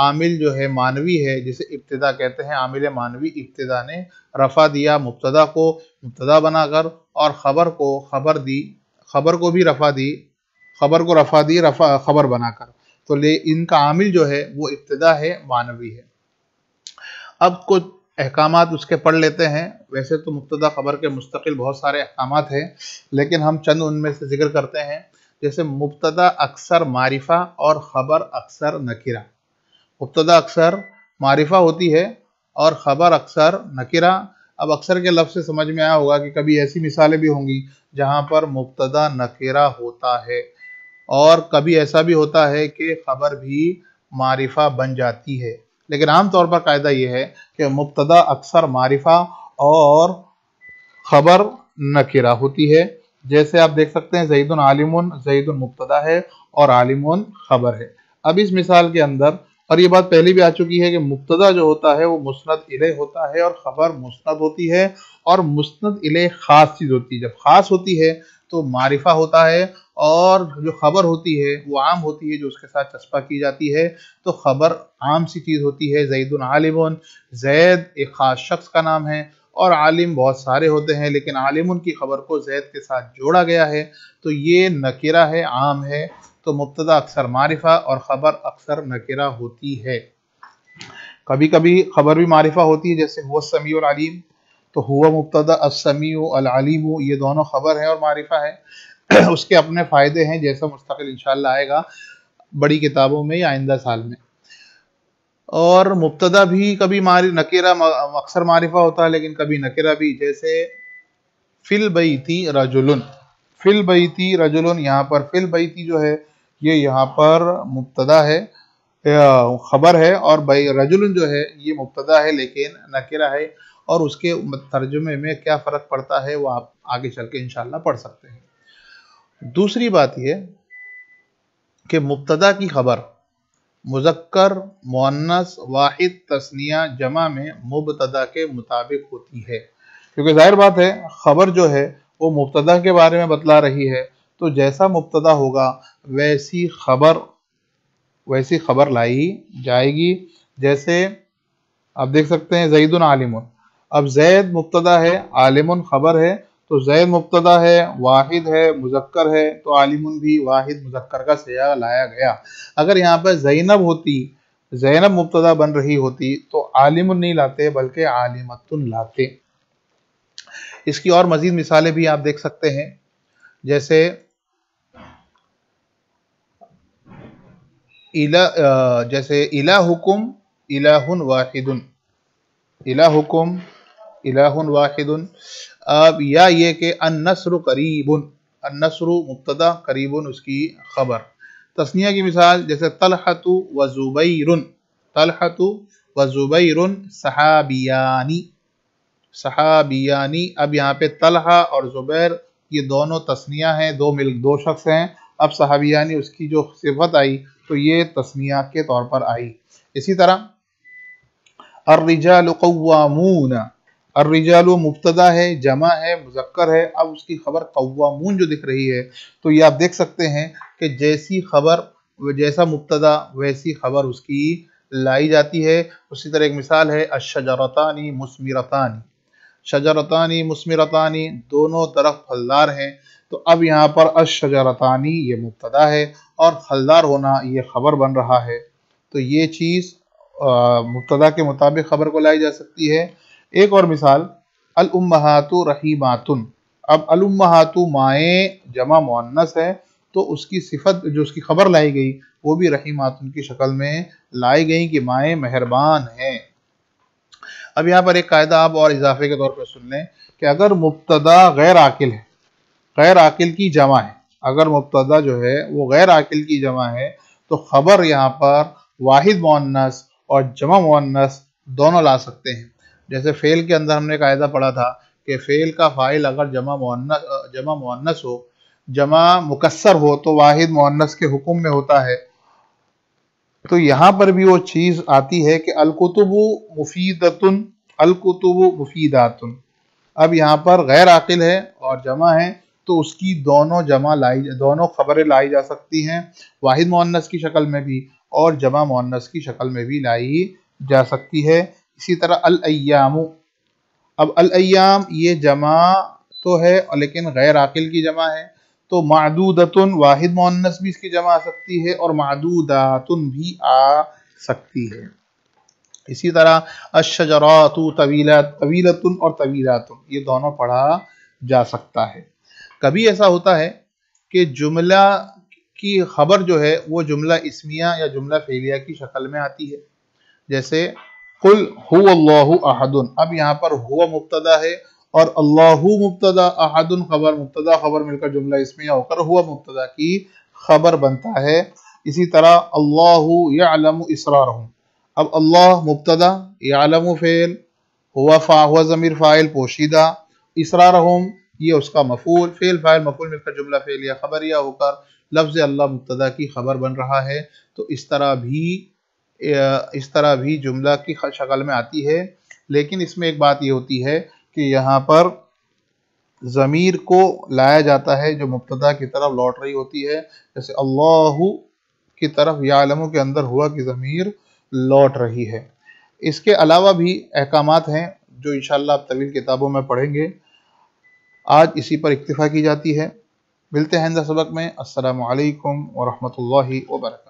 عامل جو ہے مانوی ہے جسے ابتدا کہتے ہیں، عامل مانوی ابتدا نے رفع دیا مبتدا کو مبتدا بنا کر، اور خبر کو خبر دی، خبر کو بھی رفع دی، خبر کو رفع دی خبر بنا کر، تو ان کا عامل جو ہے وہ ابتدا ہے، مانوی ہے۔ اب کچھ احکامات اس کے پڑھ لیتے ہیں۔ ویسے تو مبتدا خبر کے مستقل بہت سارے احکامات ہیں، لیکن ہم چند ان میں سے ذکر کرتے ہیں۔ جیسے مبتدا اکثر معرفہ اور خبر اکثر نکرہ۔ مبتدا اکثر معرفہ ہوتی ہے اور خبر اکثر نکرہ۔ اب اکثر کے لفظ سے سمجھ میں آیا ہوگا کہ کبھی ایسی مثالیں بھی ہوں گی جہاں پر مبتدا نکرہ ہوتا ہے، اور کبھی ایسا بھی ہوتا ہے کہ خبر بھی معرفہ بن جاتی ہے، لیکن عام طور پر قاعدہ یہ ہے کہ مبتدا اکثر معرفہ اور خبر نکرہ ہوتی ہے۔ جیسے آپ دیکھ سکتے ہیں زید عالم، زید مبتدا ہے اور عالم خبر ہے۔ اب اس مثال کے اندر، اور یہ بات پہلے بھی آ چکی ہے کہ مبتدا جو ہوتا ہے وہ مسند الیہ ہوتا ہے اور خبر مسند ہوتی ہے، اور مسند الیہ خاص چیز ہوتی ہے۔ جب خاص ہوتی ہے تو معرفہ ہوتا ہے، اور جو خبر ہوتی ہے وہ عام ہوتی ہے جو اس کے ساتھ چسپاں کی جاتی ہے، تو خبر عام سی چیز ہوتی ہے۔ زید عالم، زید ایک خاص شخص کا نام ہے، اور عالم بہت سارے ہوتے ہیں، لیکن عالم کی خبر کو زید کے ساتھ جوڑا گیا ہے، تو یہ نکرہ ہے، عام ہے۔ تو مبتدا اکثر معرفہ اور خبر اکثر نکرہ ہوتی ہے۔ کبھی کبھی خبر بھی معرفہ ہوتی ہے، جیسے هو السمیع العلیم، تو ہوا مبتدا، السمیع العلیم یہ دونوں خبر ہے اور معرفہ ہے۔ اس کے اپنے فائدے ہیں، جیسا مستقل انشاءاللہ آئے گا بڑی کتابوں میں یا آئندہ سال میں۔ اور مبتدا بھی کبھی نکرہ اکثر معرفہ ہوتا ہے، لیکن کبھی نکرہ بھی، جیسے فی البیتی رجل، فی البیتی رجل، یہاں پر فی البیتی جو ہے یہ یہاں پر مبتدا ہے، خبر ہے، اور رجل جو ہے یہ مبتدا ہے لیکن نکرہ ہے، اور اس کے ترجمے میں کیا فرق پڑتا ہے وہ آپ آگے چل کے انشاءاللہ پڑھ سکتے ہیں۔ دوسری بات یہ کہ مبتدا کی خبر مذکر، مؤنث، واحد، تثنیہ، جمع میں مبتدا کے مطابق ہوتی ہے، کیونکہ ظاہر بات ہے خبر جو ہے وہ مبتدا کے بارے میں بتلا رہی ہے، تو جیسا مبتدا ہوگا ویسی خبر لائی جائے گی۔ جیسے آپ دیکھ سکتے ہیں زید عالم، اب زید مبتدا ہے، عالم خبر ہے، تو زید مبتدا ہے، واحد ہے، مذکر ہے، تو عالم بھی واحد مذکر کا صیغہ لایا گیا۔ اگر یہاں پہ زینب ہوتی، زینب مبتدا بن رہی ہوتی تو عالم نہیں لاتے بلکہ عالمۃ لاتے۔ اس کی اور مزید مثالیں بھی آپ دیکھ سکتے ہیں، جیسے الہکم الہ واحد، الہکم الہ واحد۔ اب یا یہ کہ النصر قریب، النصر مبتدا، قریب اس کی خبر۔ تثنیہ کی مثال جیسے طلحۃ و زبیر، طلحۃ و زبیر صحابیانی، صحابیانی۔ اب یہاں پہ طلحہ اور زبیر یہ دونوں تثنیہ ہیں، دو شخص ہیں۔ اب صحابیانی اس کی جو صفت آئی تو یہ تثنیہ کے طور پر آئی۔ اسی طرح الرجال قوامون، الرجال مبتدا ہے، جمع ہے، مذکر ہے، اب اس کی خبر قوامون جو دکھ رہی ہے، تو یہ آپ دیکھ سکتے ہیں کہ جیسی خبر، جیسا مبتدا ویسی خبر اس کی لائی جاتی ہے۔ اسی طرح ایک مثال ہے الشجرتان مثمرتان، شجرتان مثمرتان، دونوں درخت پھلدار ہیں، تو اب یہاں پر الشجرتان یہ مبتدا ہے اور پھلدار ہونا یہ خبر بن رہا ہے، تو یہ چیز مبتدا کے مطابق خبر کو لائی جا سکتی ہے۔ ایک اور مثال الامہات رحیمات، اب الامہات مائیں جمع مؤنث ہے، تو اس کی صفت جو اس کی خبر لائی گئی وہ بھی رحیمات کی شکل میں لائی گئی کہ مائیں مہربان ہیں۔ اب یہاں پر ایک قاعدہ آپ اور اضافے کے طور پر سن لیں کہ اگر مبتدا غیر عاقل ہے، غیر عاقل کی جمع ہے، اگر مبتدا جو ہے وہ غیر عاقل کی جمع ہے تو خبر یہاں پر واحد مؤنث اور جمع مؤنث دونوں لا سکتے ہیں۔ جیسے فعل کے اندر ہم نے قاعدہ پڑھا تھا کہ فعل کا فاعل اگر جمع مؤنث ہو، جمع مکسر ہو تو واحد مؤنث کے حکم میں ہوتا ہے، تو یہاں پر بھی وہ چیز آتی ہے کہ الکتب مفیدتن، الکتب مفیدات۔ اب یہاں پر غیر عاقل ہے اور جمع ہے تو اس کی دونوں خبریں لائی جا سکتی ہیں، واحد مؤنث کی شکل میں بھی اور جمع مؤنث کی شکل میں بھی لائی جا سکتی ہے۔ اسی طرح الایام، اب الایام یہ جمع تو ہے لیکن غیر عاقل کی جمع ہے، تو معدودتن واحد مؤنث بھی اس کی جمع آ سکتی ہے اور معدوداتن بھی آ سکتی ہے۔ اسی طرح الشجرات طویلتن اور طویلاتن یہ دونوں پڑھا جا سکتا ہے۔ کبھی ایسا ہوتا ہے کہ جملہ کی خبر جو ہے وہ جملہ اسمیہ یا جملہ فعلیہ کی شکل میں آتی ہے، جیسے قل هو اللہ احد، اب یہاں پر ہوا مبتدا ہے اور اللہ مبتدا احد خبر، مبتدا خبر مل کر جملہ اسمیہ ہو کر ہوا مبتدا کی خبر بنتا ہے۔ اسی طرح اللہ یعلم اسرارہم، اب اللہ مبتدا، یعلم فعل، ہوا ضمیر فاعل پوشیدہ، اسرارہم یہ اس کا مفعول، فعل فاعل مفعول مل کر جملہ فعلیہ خبریہ ہو کر لفظ اللہ مبتدا کی خبر بن رہا ہے۔ تو اس طرح بھی جملہ کی شکل میں آتی ہے، لیکن اس میں ایک بات یہ ہوتی ہے کہ یہاں پر ضمیر کو لایا جاتا ہے جو مبتدا کی طرف لوٹ رہی ہوتی ہے، جیسے اللہ کی طرف یعلم کے اندر ہوا کی ضمیر لوٹ رہی ہے۔ اس کے علاوہ بھی احکامات ہیں جو انشاءاللہ آپ طویل کتابوں میں پڑھیں گے، آج اسی پر اکتفا کی جاتی ہے۔ ملتے ہیں آئندہ سبق میں۔ السلام علیکم ورحمۃ اللہ وبرکاتہ۔